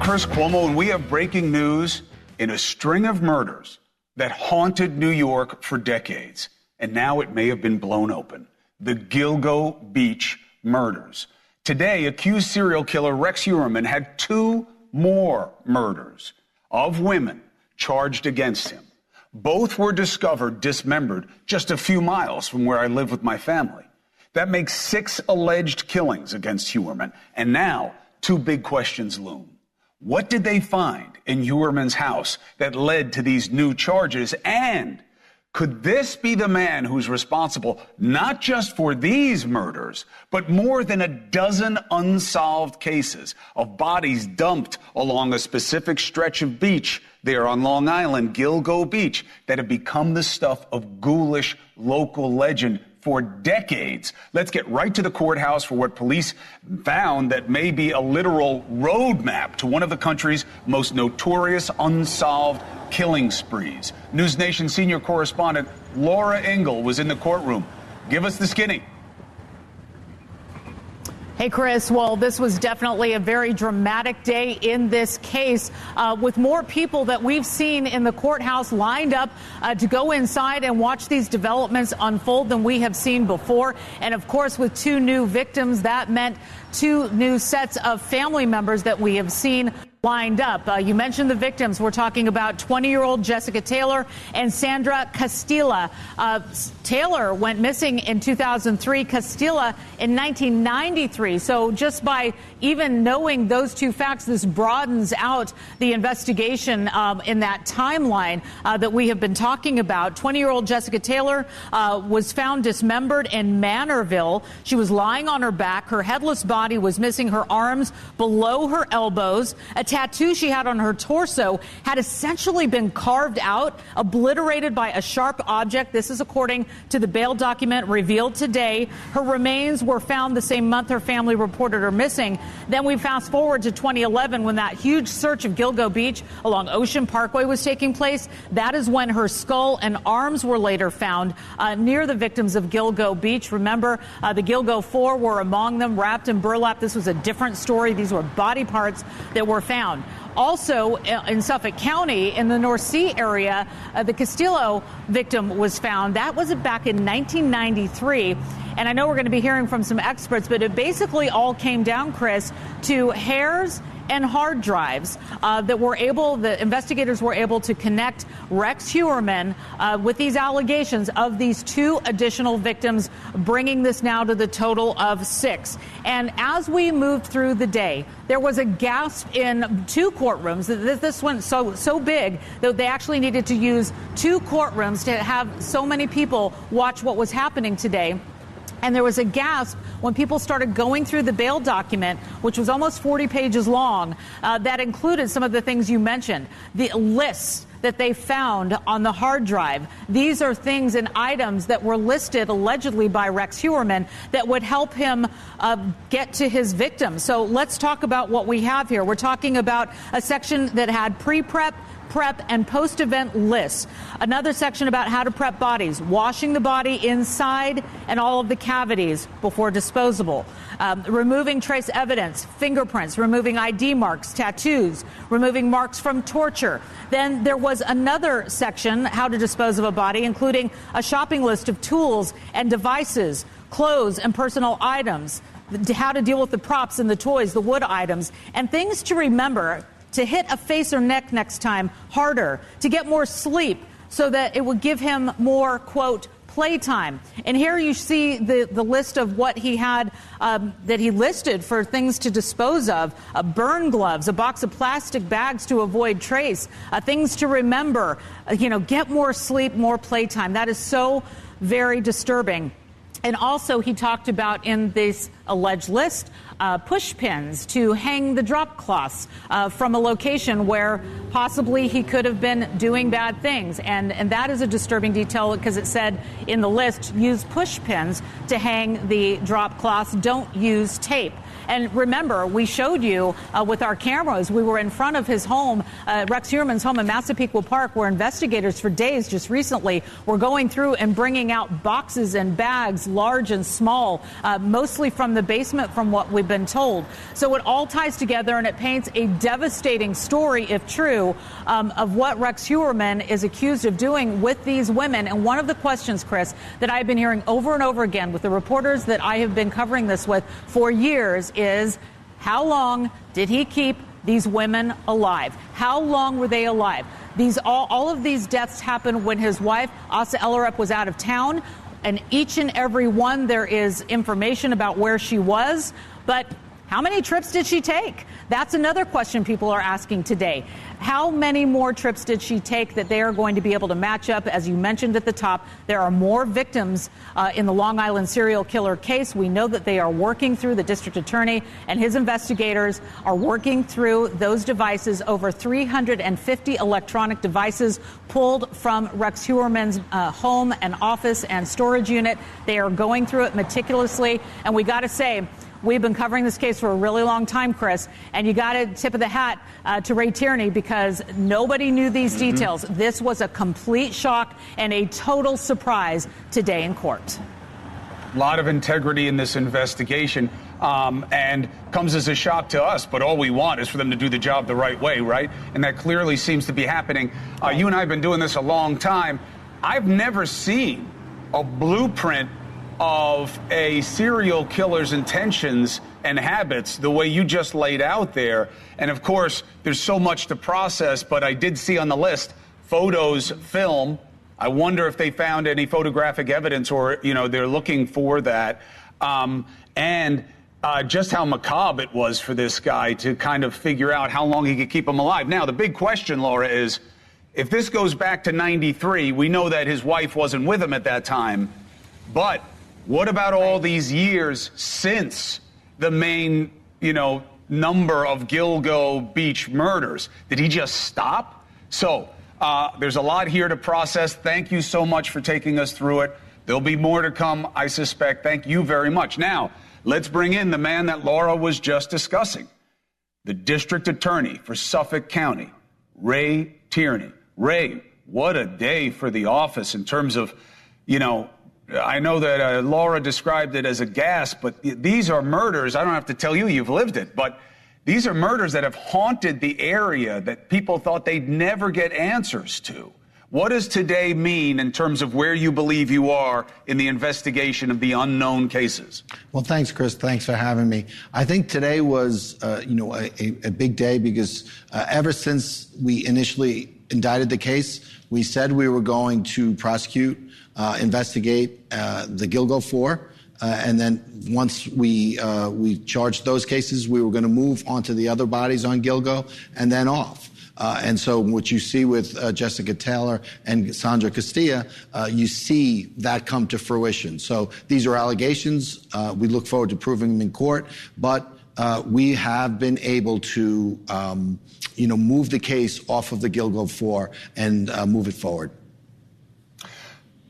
Chris Cuomo, and we have breaking news in a string of murders that haunted New York for decades. And now it may have been blown open. The Gilgo Beach murders. Today, accused serial killer Rex Heuermann had 2 more murders of women charged against him. Both were discovered dismembered just a few miles from where I live with my family. That makes 6 alleged killings against Heuermann. And now, 2 big questions loom. What did they find in Heuermann's house that led to these new charges? And could this be the man who's responsible not just for these murders, but more than a dozen unsolved cases of bodies dumped along a specific stretch of beach there on Long Island, Gilgo Beach, that have become the stuff of ghoulish local legend for decades? Let's get right to the courthouse for what police found that may be a literal roadmap to one of the country's most notorious unsolved killing sprees. NewsNation senior correspondent Laura Ingle was in the courtroom. Give us the skinny. Hey, Chris. Well, this was definitely a very dramatic day in this case, with more people that we've seen in the courthouse lined up to go inside and watch these developments unfold than we have seen before. And of course, with 2 new victims, that meant 2 new sets of family members that we have seen lined up. You mentioned the victims. We're talking about 20-year-old Jessica Taylor and Sandra Castilla. Taylor went missing in 2003, Castilla in 1993. So just by even knowing those 2 facts, this broadens out the investigation in that timeline that we have been talking about. 20-year-old Jessica Taylor was found dismembered in Manorville. She was lying on her back. Her headless body was missing her arms below her elbows. A tattoo she had on her torso had essentially been carved out, obliterated by a sharp object. This is according to the bail document revealed today. Her remains were found the same month her family reported her missing. Then we fast forward to 2011 when that huge search of Gilgo Beach along Ocean Parkway was taking place. That is when her skull and arms were later found near the victims of Gilgo Beach. Remember, the Gilgo 4 were among them, wrapped in burlap. This was a different story. These were body parts that were found. Also, in Suffolk County, in the North Sea area, the Castillo victim was found. That was back in 1993. And I know we're going to be hearing from some experts, but it basically all came down, Chris, to hairs and hard drives the investigators were able to connect Rex Heuermann with these allegations of these 2 additional victims, bringing this now to the total of 6. And as we moved through the day, there was a gasp in 2 courtrooms. This went so big that they actually needed to use 2 courtrooms to have so many people watch what was happening today. And there was a gasp when people started going through the bail document, which was almost 40 pages long, that included some of the things you mentioned. The lists that they found on the hard drive. These are things and items that were listed allegedly by Rex Heuermann that would help him get to his victims. So let's talk about what we have here. We're talking about a section that had pre-prep, prep, and post-event lists. Another section about how to prep bodies, washing the body inside and all of the cavities before disposable, removing trace evidence, fingerprints, removing ID marks, tattoos, removing marks from torture. Then there was another section, how to dispose of a body, including a shopping list of tools and devices, clothes and personal items, how to deal with the props and the toys, the wood items, and things to remember: to hit a face or neck next time harder, to get more sleep so that it would give him more, quote, playtime. And here you see the list of what he had that he listed for things to dispose of: burn gloves, a box of plastic bags to avoid trace, things to remember, get more sleep, more playtime. That is so very disturbing. And also, he talked about in this alleged list push pins to hang the drop cloths from a location where possibly he could have been doing bad things. And that is a disturbing detail because it said in the list, use push pins to hang the drop cloths, don't use tape. And remember, we showed you with our cameras, we were in front of his home, Rex Heuermann's home in Massapequa Park, where investigators for days just recently were going through and bringing out boxes and bags, large and small, mostly from the basement, from what we've been told. So it all ties together, and it paints a devastating story, if true, of what Rex Heuermann is accused of doing with these women. And one of the questions, Chris, that I've been hearing over and over again with the reporters that I have been covering this with for years is, how long did he keep these women alive? How long were they alive? All of these deaths happened when his wife, Asa Ellerup, was out of town. And each and every one, there is information about where she was. But how many trips did she take? That's another question people are asking today. How many more trips did she take that they are going to be able to match up? As you mentioned at the top, there are more victims in the Long Island serial killer case. We know that they are working through, the district attorney and his investigators are working through those devices, over 350 electronic devices pulled from Rex Heuermann's home and office and storage unit. They are going through it meticulously. And we got to say, we've been covering this case for a really long time, Chris, and you got to tip of the hat to Ray Tierney, because nobody knew these details. This was a complete shock and a total surprise today in court. A lot of integrity in this investigation, and comes as a shock to us, but all we want is for them to do the job the right way, right? And that clearly seems to be happening. You and I have been doing this a long time. I've never seen a blueprint of a serial killer's intentions and habits the way you just laid out there. And of course, there's so much to process, but I did see on the list photos, film. I wonder if they found any photographic evidence, or, they're looking for that. And just how macabre it was for this guy to kind of figure out how long he could keep him alive. Now, the big question, Laura, is if this goes back to 93, we know that his wife wasn't with him at that time, but what about all these years since the main, number of Gilgo Beach murders? Did he just stop? So there's a lot here to process. Thank you so much for taking us through it. There'll be more to come, I suspect. Thank you very much. Now, let's bring in the man that Laura was just discussing, the district attorney for Suffolk County, Ray Tierney. Ray, what a day for the office in terms of, I know that Laura described it as a gasp, but these are murders. I don't have to tell you, you've lived it, but these are murders that have haunted the area that people thought they'd never get answers to. What does today mean in terms of where you believe you are in the investigation of the unknown cases? Well, thanks, Chris. Thanks for having me. I think today was, a big day because ever since we initially indicted the case, we said we were going to prosecute, investigate the Gilgo 4, and then once we charged those cases, we were going to move on to the other bodies on Gilgo and then off. And so what you see with Jessica Taylor and Sandra Castilla, you see that come to fruition. So these are allegations. We look forward to proving them in court, but we have been able to, move the case off of the Gilgo 4 and move it forward.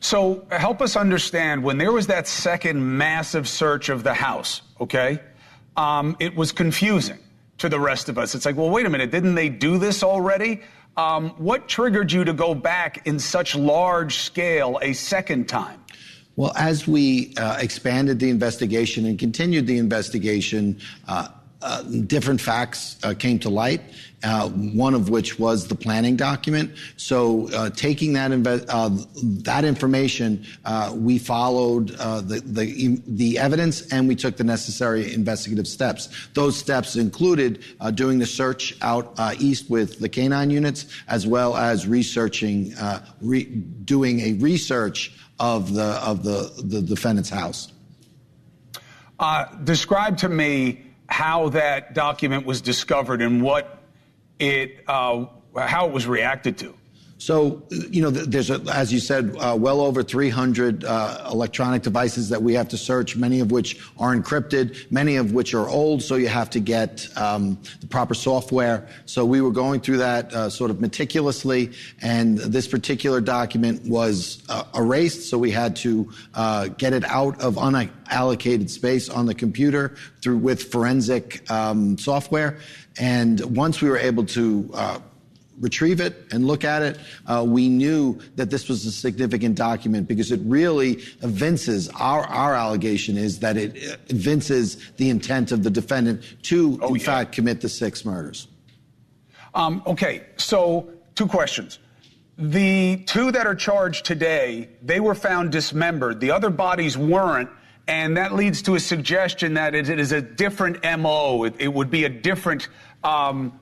So help us understand, when there was that second massive search of the house, okay, it was confusing to the rest of us. It's like, well, wait a minute, didn't they do this already? What triggered you to go back in such large scale a second time? Well, as we expanded the investigation and continued the investigation, different facts came to light, one of which was the planning document. So taking that information, we followed the evidence, and we took the necessary investigative steps. Those steps included doing the search out east with the canine units, as well as researching, doing a research of the defendant's house. Describe to me how that document was discovered and how it was reacted to. So, there's, as you said, well over 300 electronic devices that we have to search, many of which are encrypted, many of which are old, so you have to get the proper software. So we were going through that sort of meticulously, and this particular document was erased, so we had to get it out of unallocated space on the computer with forensic software. And once we were able to retrieve it and look at it, we knew that this was a significant document because it really evinces, our allegation is that it evinces the intent of the defendant to, in fact, commit the 6 murders. Okay, so 2 questions. The 2 that are charged today, they were found dismembered. The other bodies weren't, and that leads to a suggestion that it is a different MO. It would be a different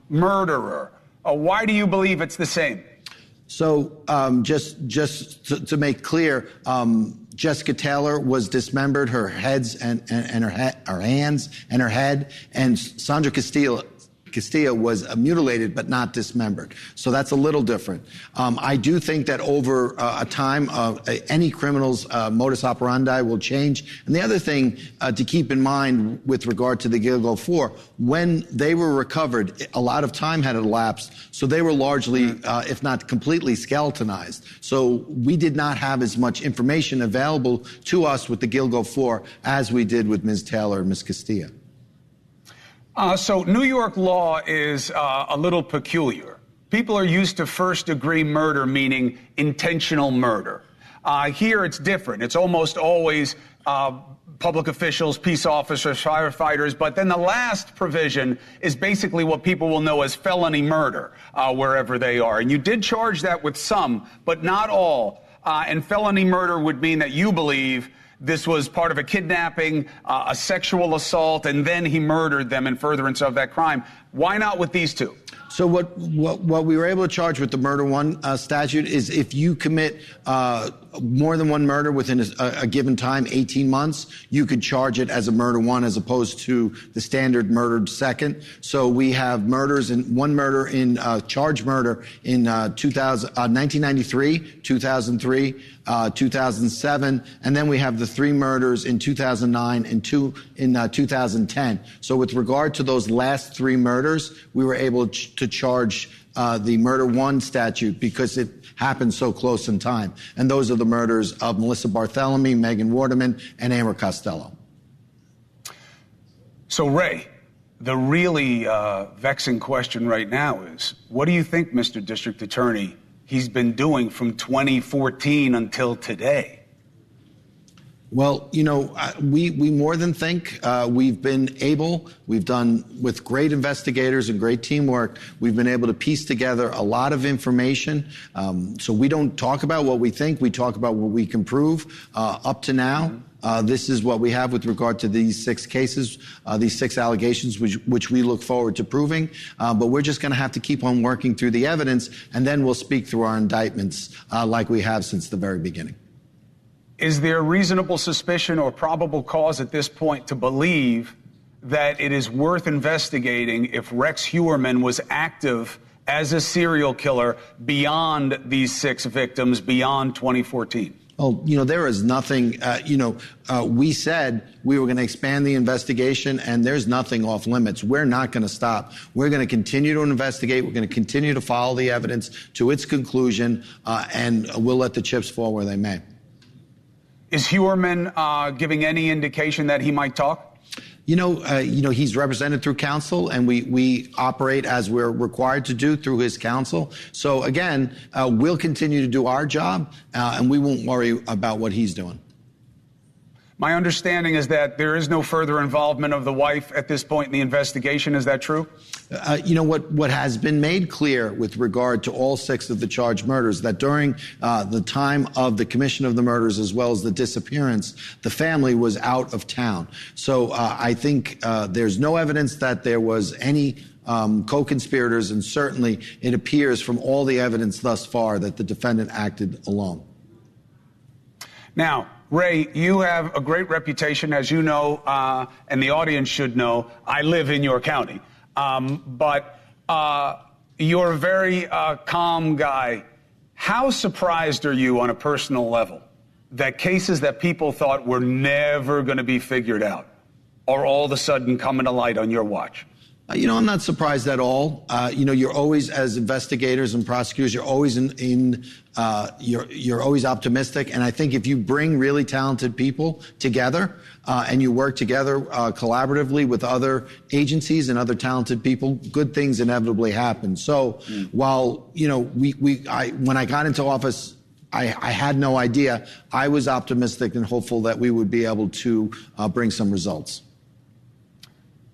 murderer. Why do you believe it's the same? So just to make clear, Jessica Taylor was dismembered, her heads and her hands and her head, and Sandra Castilla was mutilated but not dismembered. So that's a little different. I do think that over a time, any criminal's modus operandi will change. And the other thing to keep in mind with regard to the Gilgo 4, when they were recovered, a lot of time had elapsed, so they were largely, if not completely, skeletonized. So we did not have as much information available to us with the Gilgo 4 as we did with Ms. Taylor and Ms. Castilla. So New York law is a little peculiar. People are used to first-degree murder, meaning intentional murder. Here it's different. It's almost always public officials, peace officers, firefighters, but then the last provision is basically what people will know as felony murder, wherever they are. And you did charge that with some, but not all. And felony murder would mean that you believe this was part of a kidnapping, a sexual assault, and then he murdered them in furtherance of that crime. Why not with these 2? So what we were able to charge with the murder 1 statute is if you commit more than 1 murder within a given time, 18 months, you could charge it as a murder 1 as opposed to the standard murdered second. So we have murders in 1 murder in charged murder in 1993, 2003, 2007, and then we have the 3 murders in 2009 and 2 in 2010. So with regard to those last 3 murders, we were able to charge the murder 1 statute because it happened so close in time. And those are the murders of Melissa Barthelemy, Megan Waterman, and Amber Costello. So, Ray, the really vexing question right now is, what do you think, Mr. District Attorney, he's been doing from 2014 until today? Well, we more than think we've done with great investigators and great teamwork, we've been able to piece together a lot of information. So we don't talk about what we think, we talk about what we can prove. Up to now, this is what we have with regard to these 6 cases, these 6 allegations, which we look forward to proving. But we're just going to have to keep on working through the evidence, and then we'll speak through our indictments like we have since the very beginning. Is there reasonable suspicion or probable cause at this point to believe that it is worth investigating if Rex Heuermann was active as a serial killer beyond these 6 victims, beyond 2014? Oh, there is nothing, we said we were going to expand the investigation, and there's nothing off limits. We're not going to stop. We're going to continue to investigate. We're going to continue to follow the evidence to its conclusion, and we'll let the chips fall where they may. Is Heuermann giving any indication that he might talk? He's represented through counsel, and we operate as we're required to do through his counsel. So again, we'll continue to do our job, and we won't worry about what he's doing. My understanding is that there is no further involvement of the wife at this point in the investigation. Is that true? What has been made clear with regard to all 6 of the charged murders, that during the time of the commission of the murders as well as the disappearance, the family was out of town. So I think there's no evidence that there was any co-conspirators, and certainly it appears from all the evidence thus far that the defendant acted alone. Now, Ray, you have a great reputation, as you know, and the audience should know. I live in your county. But you're a very calm guy. How surprised are you on a personal level that cases that people thought were never going to be figured out are all of a sudden coming to light on your watch? I'm not surprised at all. You're always, as investigators and prosecutors, you're always you're always optimistic. And I think if you bring really talented people together and you work together collaboratively with other agencies and other talented people, good things inevitably happen. So while, when I got into office, I had no idea. I was optimistic and hopeful that we would be able to bring some results.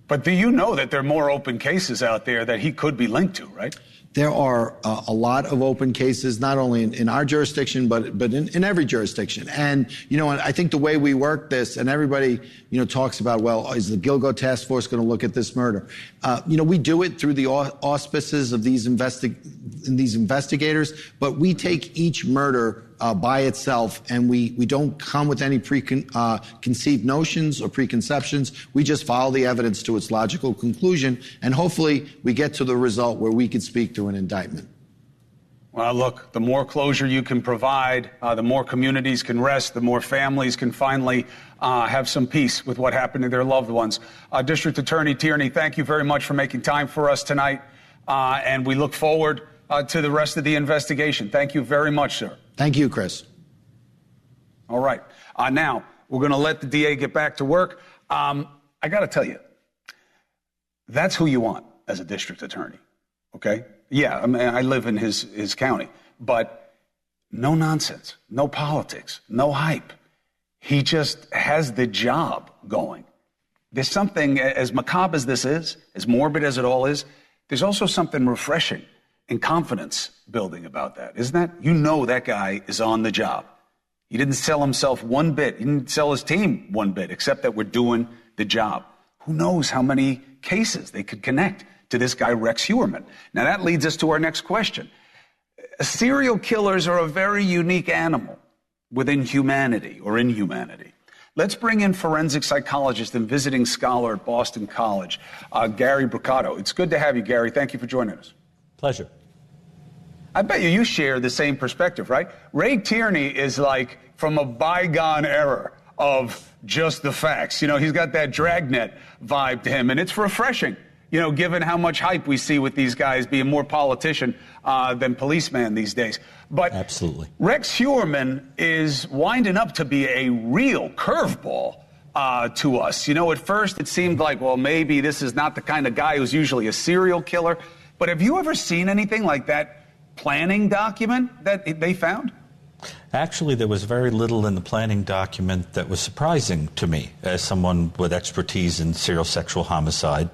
But do you know that there are more open cases out there that he could be linked to, right? There are a lot of open cases, not only in our jurisdiction, but in every jurisdiction. And, I think the way we work this, and everybody, talks about, well, is the Gilgo Task Force going to look at this murder? We do it through the auspices of these investigators, but we take each murder by itself, and we don't come with any preconceived notions or preconceptions. We just follow the evidence to its logical conclusion, and hopefully we get to the result where we can speak to an indictment. Well, look, the more closure you can provide, the more communities can rest, the more families can finally have some peace with what happened to their loved ones. District Attorney Tierney, thank you very much for making time for us tonight, and we look forward to the rest of the investigation. Thank you very much, sir. Thank you, Chris. All right. Now, we're going to let the DA get back to work. I got to tell you, that's who you want as a district attorney, okay? Yeah, I mean, I live in his county, but no nonsense, no politics, no hype. He just has the job going. There's something, as macabre as this is, as morbid as it all is, there's also something refreshing and confidence building about that, isn't that? That guy is on the job. He didn't sell himself one bit. He didn't sell his team one bit, except that we're doing the job. Who knows how many cases they could connect to this guy, Rex Heuermann. Now, that leads us to our next question. Serial killers are a very unique animal within humanity or in humanity. Let's bring in forensic psychologist and visiting scholar at Boston College, Gary Briccato. It's good to have you, Gary. Thank you for joining us. Pleasure. I bet you share the same perspective, right? Ray Tierney is like from a bygone era of just the facts. He's got that Dragnet vibe to him, and it's refreshing, given how much hype we see with these guys being more politician than policeman these days. But absolutely, Rex Heuermann is winding up to be a real curveball to us. At first it seemed like, well, maybe this is not the kind of guy who's usually a serial killer. But have you ever seen anything like that planning document that they found? Actually, there was very little in the planning document that was surprising to me as someone with expertise in serial sexual homicide.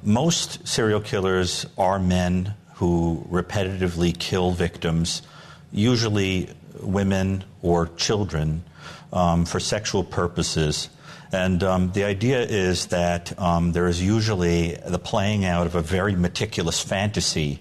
Most serial killers are men who repetitively kill victims, usually women or children, for sexual purposes. And the idea is that there is usually the playing out of a very meticulous fantasy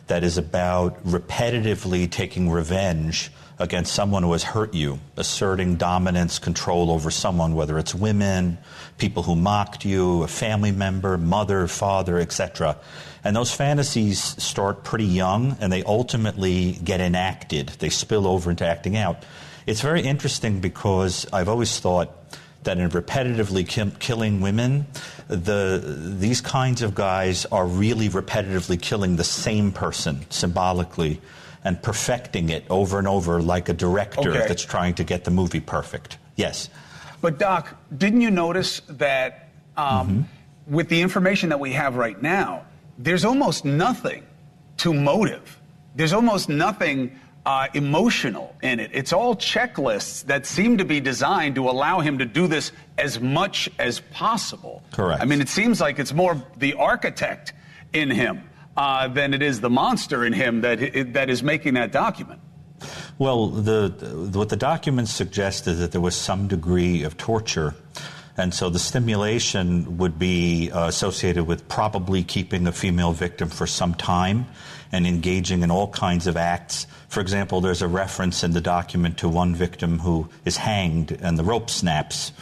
that is about repetitively taking revenge against someone who has hurt you, asserting dominance, control over someone, whether it's women, people who mocked you, a family member, mother, father, etc. And those fantasies start pretty young, and they ultimately get enacted. They spill over into acting out. It's very interesting because I've always thought that in repetitively killing women, these kinds of guys are really repetitively killing the same person symbolically and perfecting it over and over like a director that's trying to get the movie perfect. Yes. But Doc, didn't you notice that with the information that we have right now, there's almost nothing to motive. There's almost nothing emotional in it. It's all checklists that seem to be designed to allow him to do this as much as possible. Correct. I mean, it seems like it's more the architect in him than it is the monster in him that is making that document. Well, what the documents suggest is that there was some degree of torture, and so the stimulation would be associated with probably keeping a female victim for some time and engaging in all kinds of acts. For example, there's a reference in the document to one victim who is hanged and the rope snaps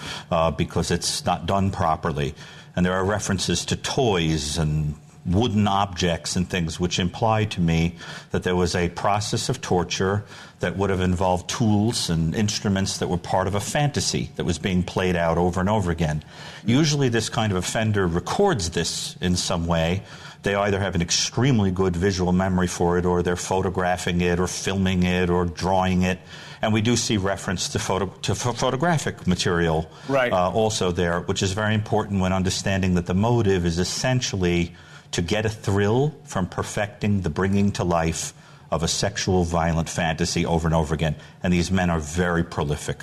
because it's not done properly. And there are references to toys and wooden objects and things, which implied to me that there was a process of torture that would have involved tools and instruments that were part of a fantasy that was being played out over and over again. Usually this kind of offender records this in some way. They either have an extremely good visual memory for it, or they're photographing it or filming it or drawing it. And we do see reference to photographic material also there, which is very important when understanding that the motive is essentially to get a thrill from perfecting the bringing to life of a sexual violent fantasy over and over again. And these men are very prolific.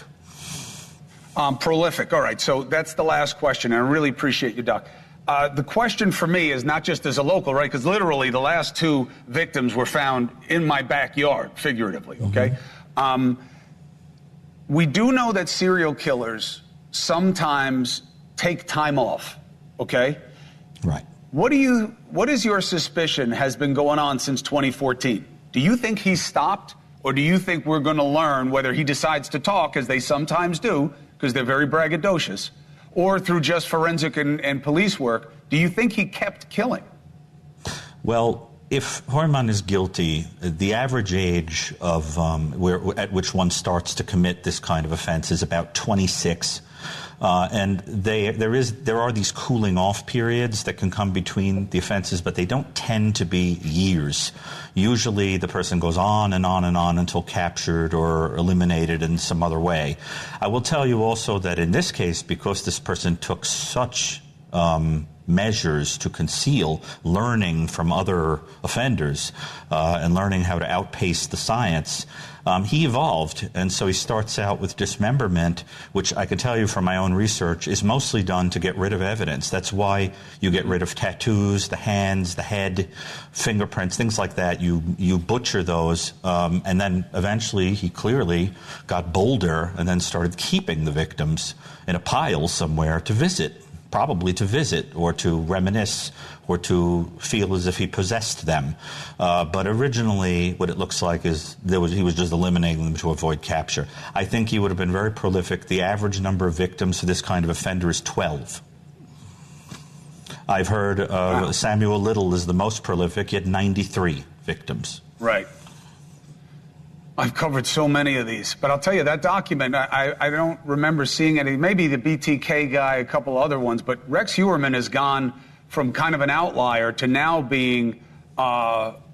Prolific. All right. So that's the last question. And I really appreciate you, Doc. The question for me is not just as a local, right? Because literally the last two victims were found in my backyard, figuratively. Okay. We do know that serial killers sometimes take time off. Okay. Right. What is your suspicion has been going on since 2014? Do you think he stopped, or do you think we're going to learn whether he decides to talk, as they sometimes do, because they're very braggadocious, or through just forensic and police work? Do you think he kept killing? Well, if Hoyman is guilty, the average age of at which one starts to commit this kind of offense is about 26. And there are these cooling off periods that can come between the offenses, but they don't tend to be years. Usually the person goes on and on and on until captured or eliminated in some other way. I will tell you also that in this case, because this person took such measures to conceal, learning from other offenders and learning how to outpace the science, he evolved. And so he starts out with dismemberment, which I can tell you from my own research is mostly done to get rid of evidence. That's why you get rid of tattoos, the hands, the head, fingerprints, things like that. You butcher those, and then eventually he clearly got bolder and then started keeping the victims in a pile somewhere to visit. Probably to visit or to reminisce or to feel as if he possessed them. But originally, what it looks like is he was just eliminating them to avoid capture. I think he would have been very prolific. The average number of victims for this kind of offender is 12. I've heard Samuel Little is the most prolific. He had 93 victims. Right. I've covered so many of these, but I'll tell you, that document, I don't remember seeing any, maybe the BTK guy, a couple other ones, but Rex Heuermann has gone from kind of an outlier to now being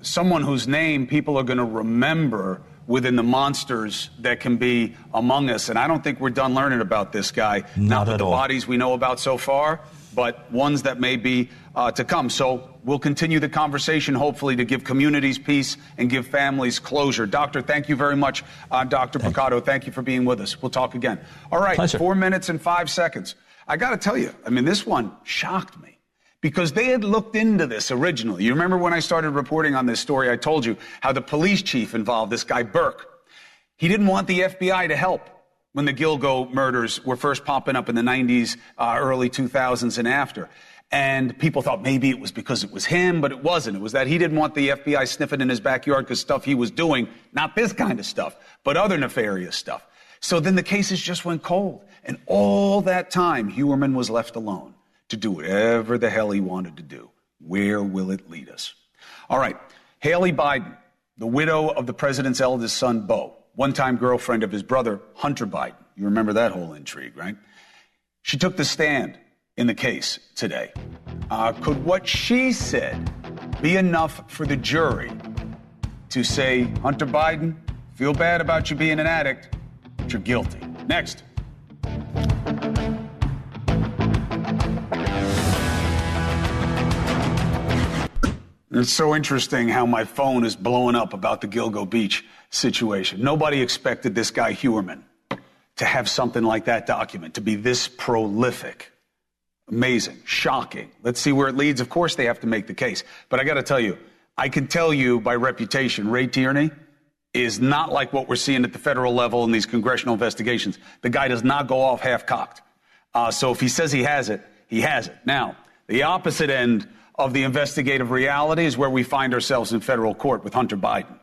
someone whose name people are going to remember within the monsters that can be among us. And I don't think we're done learning about this guy. Not with the bodies we know about so far, but ones that may be to come. So we'll continue the conversation, hopefully, to give communities peace and give families closure. Doctor, thank you very much. Dr. Picotto, thank you for being with us. We'll talk again. All right, Pleasure. 4 minutes and 5 seconds. I got to tell you, I mean, this one shocked me because they had looked into this originally. You remember when I started reporting on this story, I told you how the police chief involved, this guy Burke. He didn't want the FBI to help when the Gilgo murders were first popping up in the 90s, early 2000s and after. And people thought maybe it was because it was him, but it wasn't. It was that he didn't want the FBI sniffing in his backyard because stuff he was doing, not this kind of stuff, but other nefarious stuff. So then the cases just went cold. And all that time, Heuermann was left alone to do whatever the hell he wanted to do. Where will it lead us? All right. Haley Biden, the widow of the president's eldest son, Beau, one-time girlfriend of his brother, Hunter Biden. You remember that whole intrigue, right? She took the stand in the case today. Could what she said be enough for the jury to say, Hunter Biden, feel bad about you being an addict, but you're guilty? Next. It's so interesting how my phone is blowing up about the Gilgo Beach situation. Nobody expected this guy Heuermann to have something like that document, to be this prolific. Amazing, shocking. Let's see where it leads. Of course, they have to make the case. But I got to tell you, I can tell you by reputation, Ray Tierney is not like what we're seeing at the federal level in these congressional investigations. The guy does not go off half-cocked. So if he says he has it, he has it. Now, the opposite end of the investigative reality is where we find ourselves in federal court with Hunter Biden.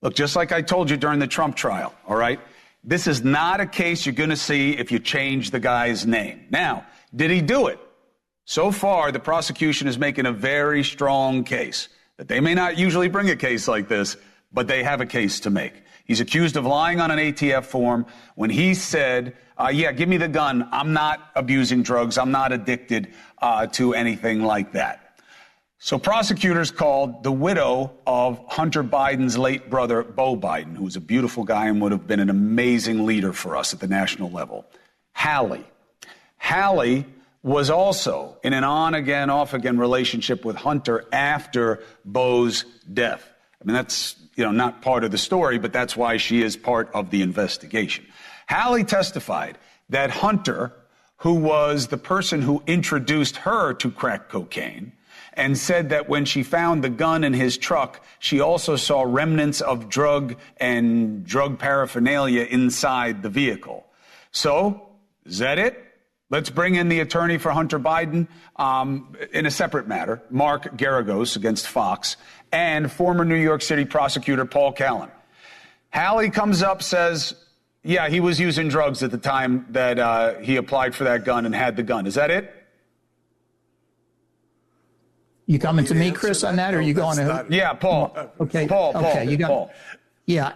Look, just like I told you during the Trump trial, all right, this is not a case you're going to see if you change the guy's name. Now, did he do it? So far, the prosecution is making a very strong case that they may not usually bring a case like this, but they have a case to make. He's accused of lying on an ATF form when he said, yeah, give me the gun. I'm not abusing drugs. I'm not addicted to anything like that. So prosecutors called the widow of Hunter Biden's late brother, Beau Biden, who was a beautiful guy and would have been an amazing leader for us at the national level, Hallie. Hallie was also in an on-again, off-again relationship with Hunter after Beau's death. I mean, that's, not part of the story, but that's why she is part of the investigation. Hallie testified that Hunter, who was the person who introduced her to crack cocaine, and said that when she found the gun in his truck, she also saw remnants of drug and drug paraphernalia inside the vehicle. So, is that it? Let's bring in the attorney for Hunter Biden in a separate matter, Mark Geragos against Fox, and former New York City prosecutor Paul Callan. Hallie comes up, says, yeah, he was using drugs at the time that he applied for that gun and had the gun. Is that it? You coming to me, Chris, on that, or are you going to? Yeah, Paul. Okay. Paul. Paul. Yeah.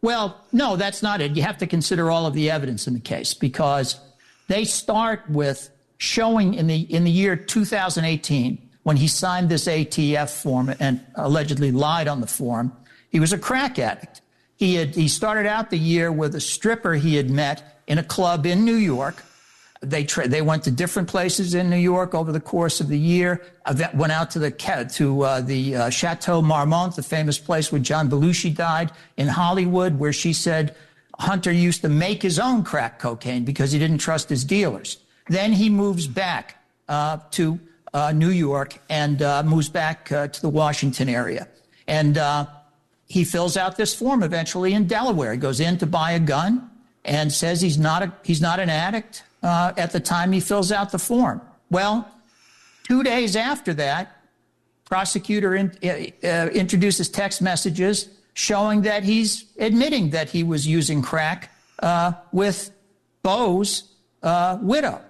Well, no, that's not it. You have to consider all of the evidence in the case, because they start with showing in the year 2018, when he signed this ATF form and allegedly lied on the form, he was a crack addict. He started out the year with a stripper he had met in a club in New York. They went to different places in New York over the course of the year. Went out to the Chateau Marmont, the famous place where John Belushi died in Hollywood, where she said Hunter used to make his own crack cocaine because he didn't trust his dealers. Then he moves back to New York and moves back to the Washington area. And he fills out this form eventually in Delaware. He goes in to buy a gun and says he's not an addict at the time he fills out the form. Well, 2 days after that, prosecutor introduces text messages showing that he's admitting that he was using crack with Beau's widow.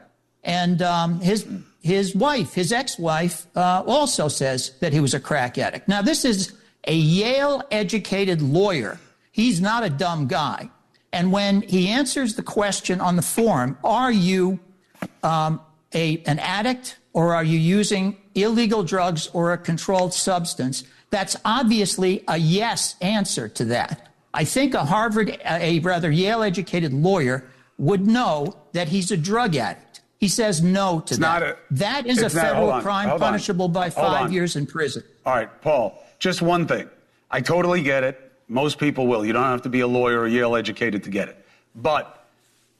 And his wife, his ex-wife, also says that he was a crack addict. Now, this is a Yale-educated lawyer. He's not a dumb guy. And when he answers the question on the form, are you an addict, or are you using illegal drugs or a controlled substance? That's obviously a yes answer to that. I think a rather Yale-educated lawyer would know that he's a drug addict. He says no to that. That is a federal crime punishable by 5 years in prison. All right, Paul, just one thing. I totally get it. Most people will. You don't have to be a lawyer or Yale-educated to get it. But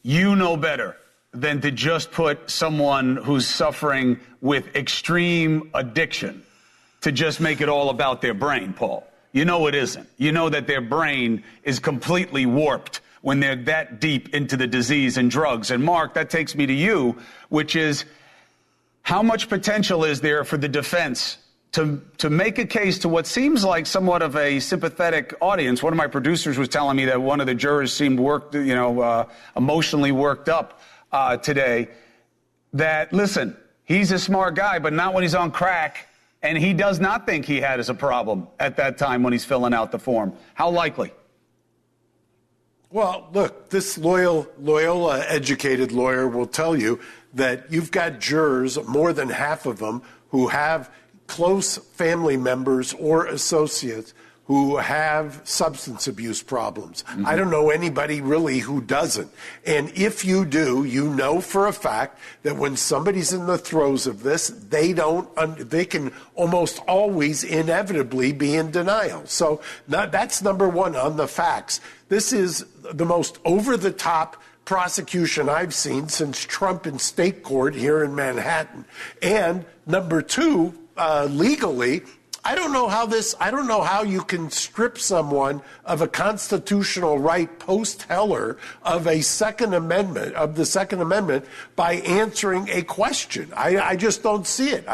you know better than to just put someone who's suffering with extreme addiction to just make it all about their brain, Paul. You know it isn't. You know that their brain is completely warped when they're that deep into the disease and drugs. And Mark, that takes me to you, which is how much potential is there for the defense to make a case to what seems like somewhat of a sympathetic audience? One of my producers was telling me that one of the jurors seemed emotionally worked up today. That, listen, he's a smart guy, but not when he's on crack, and he does not think he had as a problem at that time when he's filling out the form. How likely? Well, look, this loyal, educated lawyer will tell you that you've got jurors, more than half of them, who have close family members or associates who have substance abuse problems. Mm-hmm. I don't know anybody really who doesn't. And if you do, you know for a fact that when somebody's in the throes of this, they can almost always inevitably be in denial. So that's number one on the facts. This is the most over-the-top prosecution I've seen since Trump in state court here in Manhattan. And number two, legally, I don't know how you can strip someone of a constitutional right post-Heller of the Second Amendment by answering a question. I just don't see it.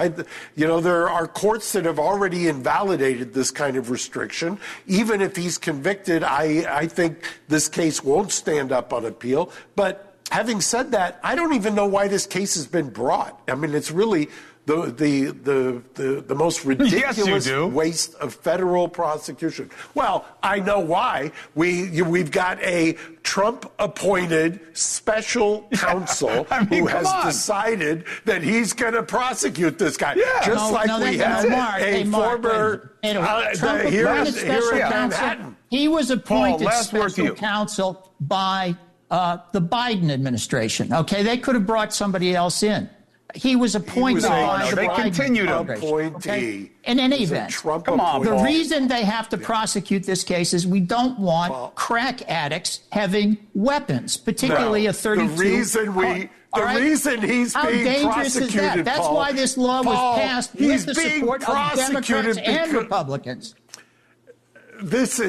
There are courts that have already invalidated this kind of restriction. Even if he's convicted, I think this case won't stand up on appeal. But having said that, I don't even know why this case has been brought. I mean, it's really the most ridiculous waste of federal prosecution. Well, I know why. We've got a Trump-appointed special counsel who has decided that he's going to prosecute this guy. Yeah. Just like we had a former here in Manhattan. He was appointed special counsel by the Biden administration. Okay, they could have brought somebody else in. He was appointed by the Biden appointee. Okay? In any event, the reason they have to prosecute this case is we don't want crack addicts having weapons, particularly a 32. The reason he's being prosecuted, That's why this law was passed with the support of Democrats and Republicans. This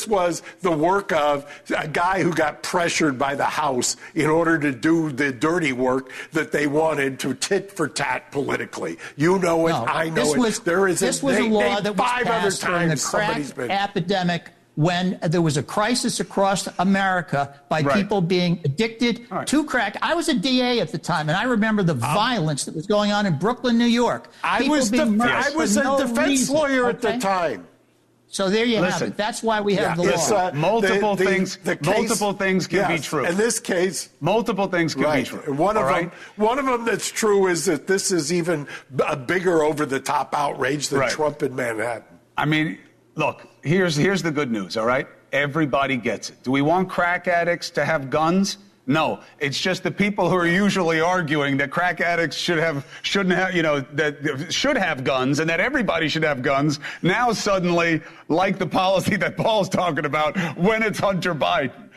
was the work of a guy who got pressured by the House in order to do the dirty work that they wanted to tit for tat politically. You know it, I know it. This was a law that was passed during the crack epidemic when there was a crisis across America by people being addicted to crack. I was a DA at the time, and I remember the violence that was going on in Brooklyn, New York. I was a defense lawyer at the time. So there you have it. That's why we have the law. Multiple things can be true. In this case, multiple things can be true. And one of them that's true is that this is even a bigger over-the-top outrage than Trump in Manhattan. I mean, look, here's the good news, all right? Everybody gets it. Do we want crack addicts to have guns? No, it's just the people who are usually arguing that crack addicts should have guns and that everybody should have guns now suddenly like the policy that Paul's talking about when it's Hunter Biden.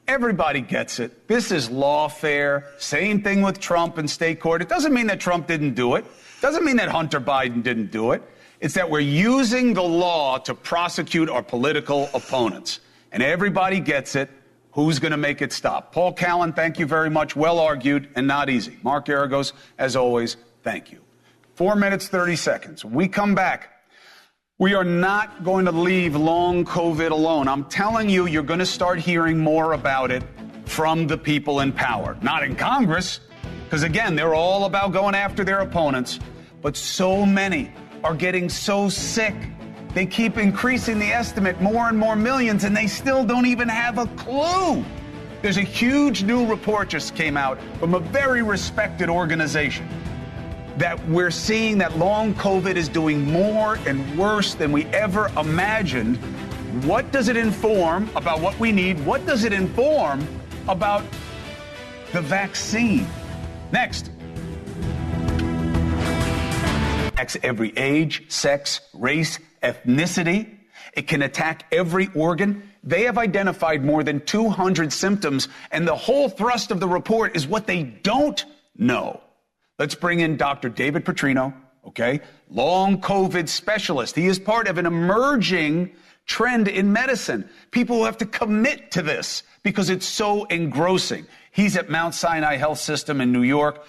Everybody gets it. This is lawfare. Same thing with Trump in state court. It doesn't mean that Trump didn't do it. It doesn't mean that Hunter Biden didn't do it. It's that we're using the law to prosecute our political opponents. And everybody gets it. Who's going to make it stop? Paul Callan, thank you very much. Well argued and not easy. Mark Aragos, as always, thank you. 4 minutes, 30 seconds. When we come back, we are not going to leave long COVID alone. I'm telling you, you're going to start hearing more about it from the people in power. Not in Congress, because, again, they're all about going after their opponents. But so many are getting so sick. They keep increasing the estimate, more and more millions, and they still don't even have a clue. There's a huge new report just came out from a very respected organization that we're seeing that long COVID is doing more and worse than we ever imagined. What does it inform about what we need? What does it inform about the vaccine? Next. Attacks every age, sex, race, ethnicity. It can attack every organ. They have identified more than 200 symptoms, and the whole thrust of the report is what they don't know. Let's bring in Dr. David Petrino, long COVID specialist. He is part of an emerging trend in medicine. People who have to commit to this because it's so engrossing. He's at Mount Sinai Health System in New York.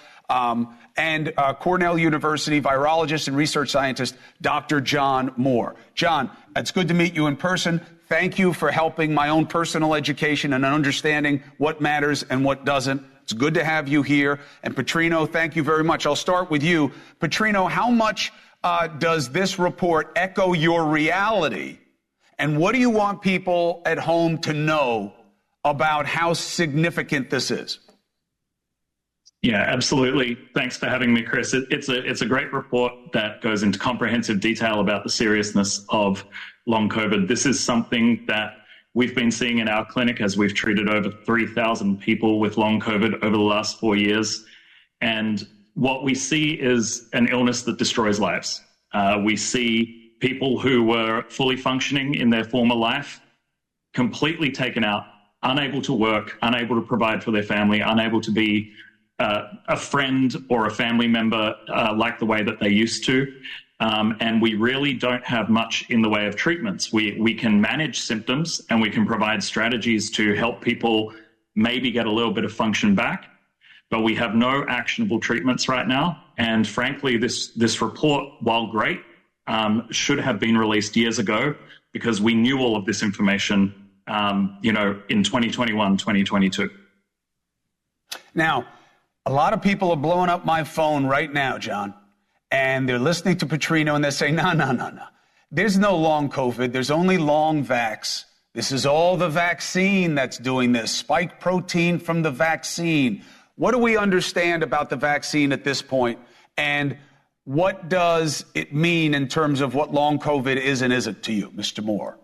And Cornell University virologist and research scientist, Dr. John Moore. John, it's good to meet you in person. Thank you for helping my own personal education and understanding what matters and what doesn't. It's good to have you here. And Petrino, thank you very much. I'll start with you. Petrino, how much does this report echo your reality? And what do you want people at home to know about how significant this is? Yeah, absolutely. Thanks for having me, Chris. It's a great report that goes into comprehensive detail about the seriousness of long COVID. This is something that we've been seeing in our clinic as we've treated over 3,000 people with long COVID over the last 4 years. And what we see is an illness that destroys lives. We see people who were fully functioning in their former life completely taken out, unable to work, unable to provide for their family, unable to be a friend or a family member like the way that they used to. And we really don't have much in the way of treatments. We can manage symptoms and we can provide strategies to help people maybe get a little bit of function back, but we have no actionable treatments right now. And frankly, this report, while great, should have been released years ago because we knew all of this information, in 2021, 2022. Now, a lot of people are blowing up my phone right now, John, and they're listening to Petrino and they're saying, no. There's no long COVID. There's only long vax. This is all the vaccine that's doing this. Spike protein from the vaccine. What do we understand about the vaccine at this point? And what does it mean in terms of what long COVID is and isn't to you, Mr. Moore?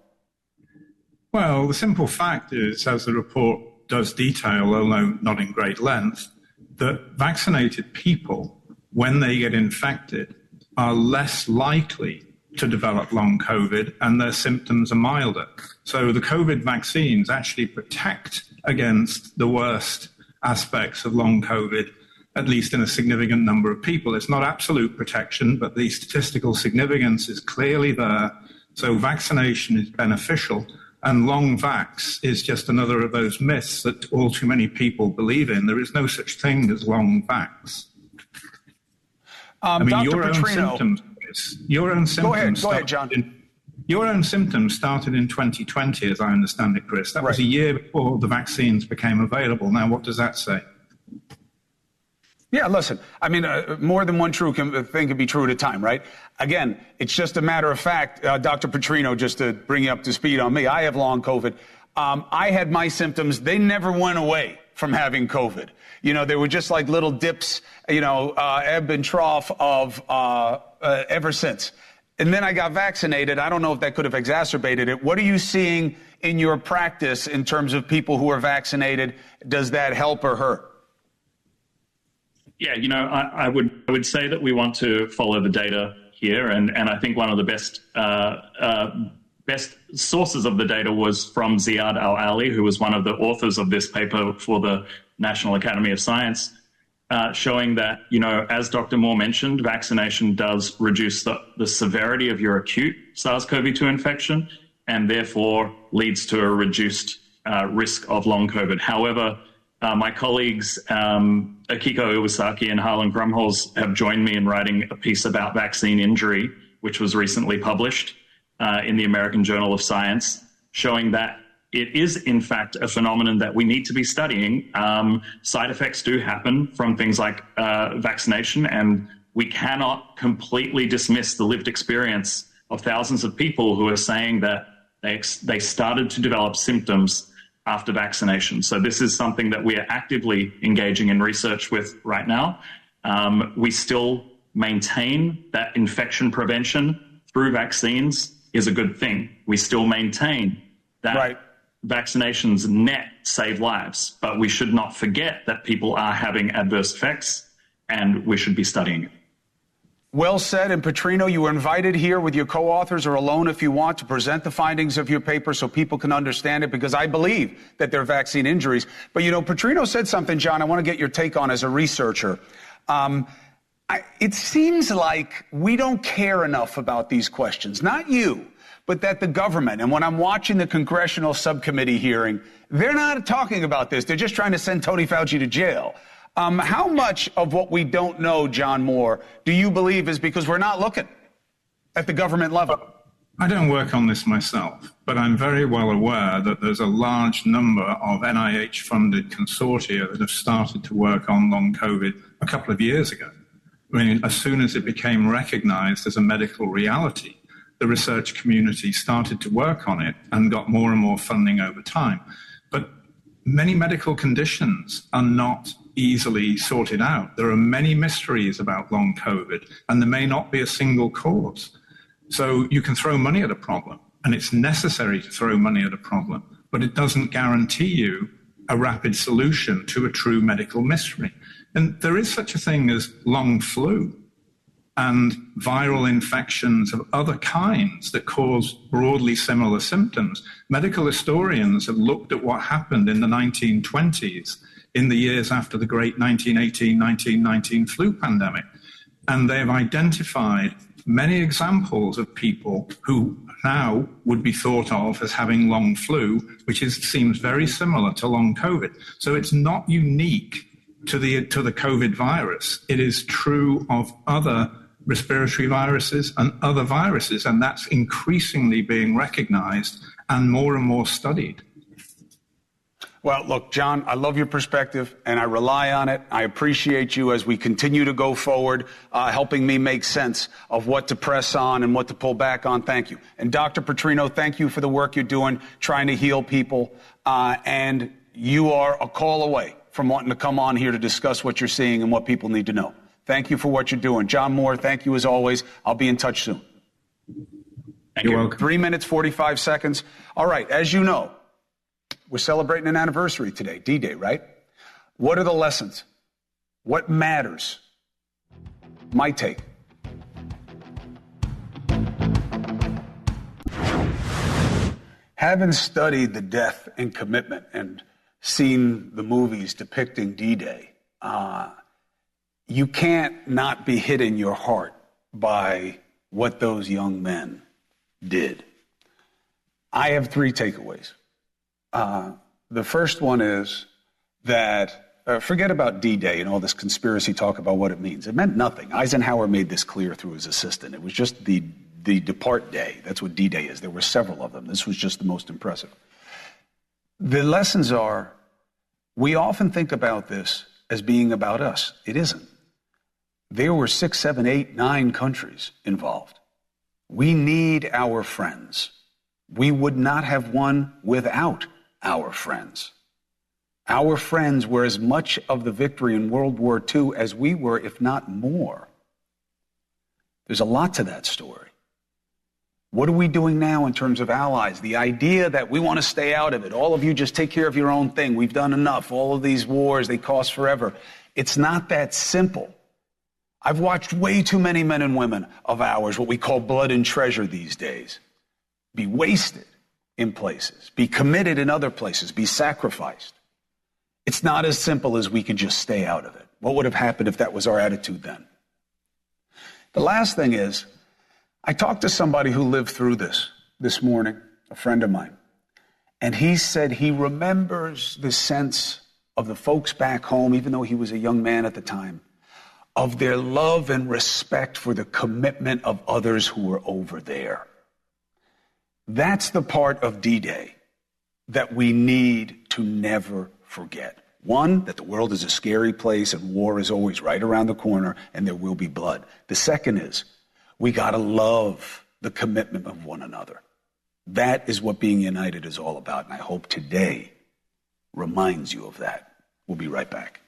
Well, the simple fact is, as the report does detail, although not in great length, that vaccinated people, when they get infected, are less likely to develop long COVID and their symptoms are milder. So the COVID vaccines actually protect against the worst aspects of long COVID, at least in a significant number of people. It's not absolute protection, but the statistical significance is clearly there. So vaccination is beneficial. And long vax is just another of those myths that all too many people believe in. There is no such thing as long vax. Dr. Your Petrino. own symptoms. Go ahead, John. Your own symptoms started in 2020, as I understand it, Chris. That was a year before the vaccines became available. Now, what does that say? Yeah, listen, I mean, more than one true thing can be true at a time, right? Again, it's just a matter of fact, Dr. Petrino, just to bring you up to speed on me, I have long COVID. I had my symptoms. They never went away from having COVID. You know, they were just like little dips, ebb and trough of ever since. And then I got vaccinated. I don't know if that could have exacerbated it. What are you seeing in your practice in terms of people who are vaccinated? Does that help or hurt? Yeah, I would say that we want to follow the data here, and I think one of the best sources of the data was from Ziad Al-Ali, who was one of the authors of this paper for the National Academy of Science, showing that, as Dr. Moore mentioned, vaccination does reduce the severity of your acute SARS-CoV-2 infection and therefore leads to a reduced risk of long COVID. However, my colleagues, Akiko Iwasaki and Harlan Grumholz, have joined me in writing a piece about vaccine injury, which was recently published in the American Journal of Science, showing that it is, in fact, a phenomenon that we need to be studying. Side effects do happen from things like vaccination, and we cannot completely dismiss the lived experience of thousands of people who are saying that they started to develop symptoms after vaccination. So this is something that we are actively engaging in research with right now. We still maintain that infection prevention through vaccines is a good thing. We still maintain that vaccinations net save lives, but we should not forget that people are having adverse effects, and we should be studying it. Well said. And Petrino, you were invited here with your co-authors or alone if you want to present the findings of your paper so people can understand it, because I believe that they're vaccine injuries. But, Petrino said something, John, I want to get your take on as a researcher. It seems like we don't care enough about these questions, not you, but that the government, and when I'm watching the congressional subcommittee hearing, they're not talking about this. They're just trying to send Tony Fauci to jail. How much of what we don't know, John Moore, do you believe is because we're not looking at the government level? I don't work on this myself, but I'm very well aware that there's a large number of NIH-funded consortia that have started to work on long COVID a couple of years ago. I mean, as soon as it became recognized as a medical reality, the research community started to work on it and got more and more funding over time. But many medical conditions are not easily sorted out. There are many mysteries about long COVID, and there may not be a single cause. So you can throw money at a problem, and it's necessary to throw money at a problem, but it doesn't guarantee you a rapid solution to a true medical mystery. And there is such a thing as long flu and viral infections of other kinds that cause broadly similar symptoms. Medical historians have looked at what happened in the 1920s, in the years after the great 1918-1919 flu pandemic. And they've identified many examples of people who now would be thought of as having long flu, which seems very similar to long COVID. So it's not unique to the COVID virus. It is true of other respiratory viruses and other viruses, and that's increasingly being recognized and more studied. Well, look, John, I love your perspective, and I rely on it. I appreciate you as we continue to go forward, helping me make sense of what to press on and what to pull back on. Thank you. And Dr. Petrino, thank you for the work you're doing, trying to heal people. And you are a call away from wanting to come on here to discuss what you're seeing and what people need to know. Thank you for what you're doing. John Moore, thank you as always. I'll be in touch soon. Thank you. You're welcome. 3 minutes, 45 seconds. All right, as you know, we're celebrating an anniversary today, D-Day, right? What are the lessons? What matters? My take. Having studied the death and commitment and seen the movies depicting D-Day, you can't not be hit in your heart by what those young men did. I have 3 takeaways. The first one is that forget about D-Day and all this conspiracy talk about what it means. It meant nothing. Eisenhower made this clear through his assistant. It was just the depart day. That's what D-Day is. There were several of them. This was just the most impressive. The lessons are, we often think about this as being about us. It isn't. There were 6, 7, 8, 9 countries involved. We need our friends. We would not have won without our friends. Our friends were as much of the victory in World War II as we were, if not more. There's a lot to that story. What are we doing now in terms of allies? The idea that we want to stay out of it. All of you just take care of your own thing. We've done enough. All of these wars, they cost forever. It's not that simple. I've watched way too many men and women of ours, what we call blood and treasure these days, be wasted in places, be committed in other places, be sacrificed. It's not as simple as we can just stay out of it. What would have happened if that was our attitude then? The last thing is, I talked to somebody who lived through this morning, a friend of mine, and he said he remembers the sense of the folks back home, even though he was a young man at the time, of their love and respect for the commitment of others who were over there. That's the part of D-Day that we need to never forget. One, that the world is a scary place and war is always right around the corner and there will be blood. The second is, we got to love the commitment of one another. That is what being united is all about, and I hope today reminds you of that. We'll be right back.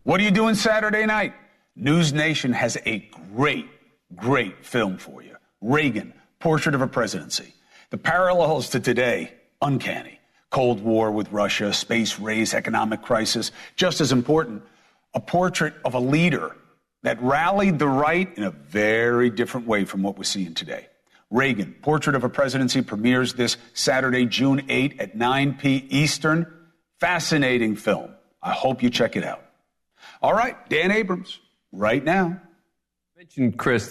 What are you doing Saturday night? NewsNation has a great film for you. Reagan, Portrait of a Presidency. The parallels to today, uncanny. Cold War with Russia, space race, economic crisis. Just as important, a portrait of a leader that rallied the right in a very different way from what we're seeing today. Reagan, Portrait of a Presidency premieres this Saturday, June 8 at 9 p. Eastern. Fascinating film. I hope you check it out. All right, Dan Abrams, right now. Mentioned Chris.